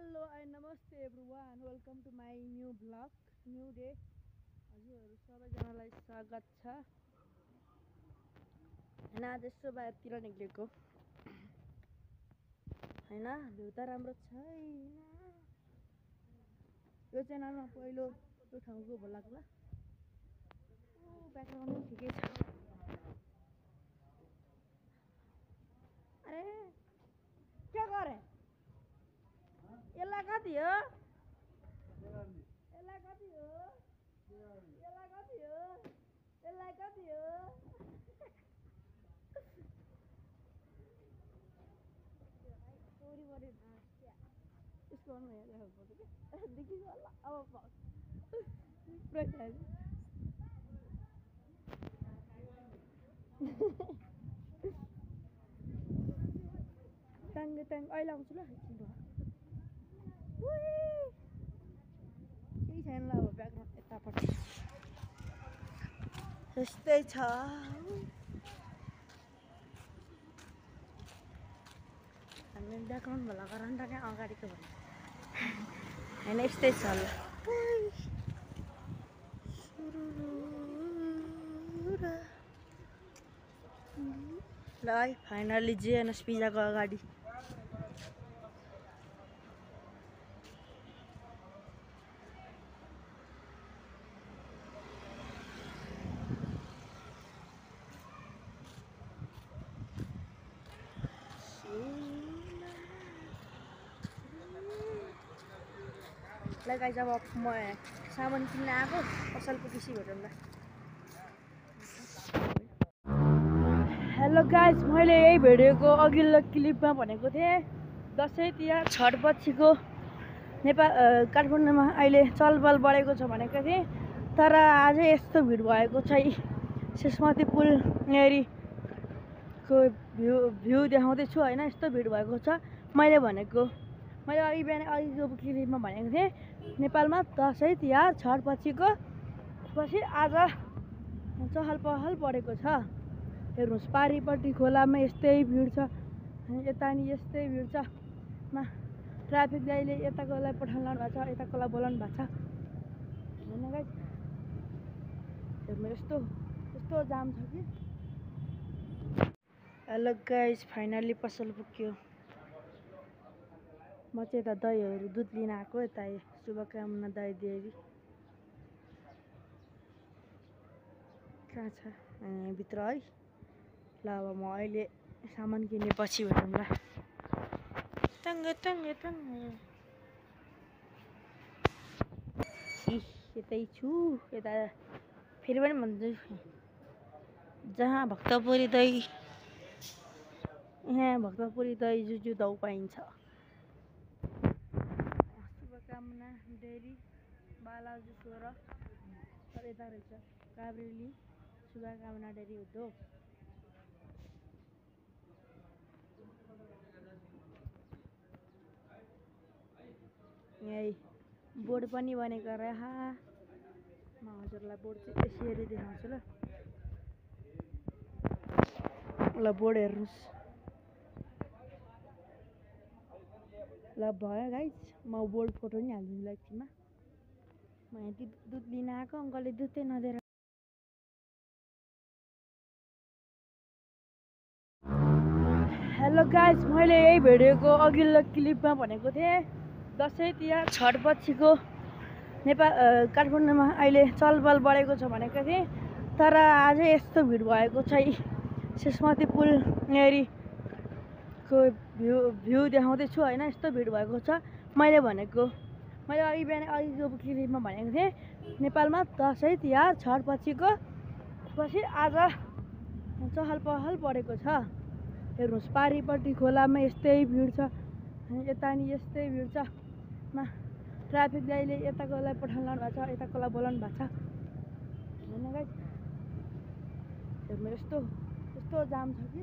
Hello and namaste everyone. Welcome to my new vlog, new day. हजुरहरु सबैजनालाई स्वागत छ। हैन आज यसो बाहिरतिर निक्लेको। हैन भ्यू त राम्रो छैन। यो च्यानलमा पहिलो यो ठाउँको भ्लग ल। ओ ब्याकग्राउन्ड पनि ठिकै छ। अरे के गरे? यसलाई कति हो? यसलाई कति हो? यसलाई कति हो? यसलाई कति हो? चोरी नास्या यसको अनु हेरेर पर्छ के देखि होला अब पाउ प्रचार टाङ्गे अहिले आउँछु ल एकछिन केही छैन ल अब ब्याकग्राउन्ड यतापट्टि यस्तै छ। हामी ब्याकग्राउन्ड भला गराउन त क्या अगाडिको भन्नु हैन यस्तै छ ल। ल फाइनली जिएनएस पिज्जाको अगाडि गाइस अब म सामान किन्न आएको पसलको पिसी भेटौँ ल। हेलो गाइस मैले यही भिडियोको अघिल्लो क्लिपमा भनेको थिएँ दसैँ तिहार छठ पछिको नेपाल काठमाडौँमा अहिले चलबल बढेको छ भनेको थिएँ। तर आज यस्तो भिड भएको छ। शेषमती पुल यहाँको भ्यू देखाउँदैछु हैन यस्तो भिड भएको छ। मैले अघि बिहान अघिको क्लिपमा भनेको थिएँ नेपालमा दसैँ तिहार छठ पछि आज चहल पहल बढेको छ। हेर्नुहोस् पारिपट्टि खोलामा यस्तै भिड छ, यता नि यस्तै भिड छ। ट्राफिक दाइले यताकोलाई पठाउनु लानु भएको छ, यताकोलाई बोलाउनु भएको छ हैन गाइस। हेर्नु यस्तो जाम छ कि। हेलो गाइस फाइनली पसल पुग्यो। म चाहिँ यता दहीहरू दुध लिन आएको। यता शुभकामना दही डेरी कहाँ छ भित्र है। ल अब म अहिले सामान किने पछि भेटौँ ल। यतै छु। यता फेरि पनि भन्छु जहाँ भक्तपुरी दही यहाँ भक्तपुरी दही जुजु दौ पाइन्छ। शुभकामना डेरी बालाजु 16 तर यता रहेछ काभ्रेली शुभकामना डेरी उद्योग। यही बोर्ड पनि बनेको रह। म हजुरलाई बोर्ड चाहिँ यसरी देखाउँछु ल। ल बोर्ड हेर्नुहोस् ल भयो गाइस। म बोर्ड फोटो नि हालिदिन्छु ल एकछिनमा। म यहाँ दुध लिन आएको अङ्कलले दुधै नदिएर। हेलो गाइस मैले यही भिडियोको अघिल्लो क्लिपमा भनेको थिएँ दसैँ तिहार छठ पछिको नेपाल काठमाडौँमा अहिले चलबल बढेको छ भनेको थिएँ। तर आज यस्तो भिड भएको छ। शेषमती पुल यहाँको भ्यू देखाउँदैछु हैन यस्तो भिड भएको छ। मैले अघि बिहान अघिको क्लिपमा भनेको थिएँ नेपालमा दसैँ तिहार छठ पछि आज चहल पहल बढेको छ। हेर्नुहोस् पारिपट्टि खोलामा यस्तै भिड छ, यता नि यस्तै भिड छ। ट्राफिक दाइले यताकोलाई पठाउनु लानु भएको छ, यताकोलाई बोलाउनु भएको छ हैन गाइस। हेर्नु यस्तो जाम छ कि।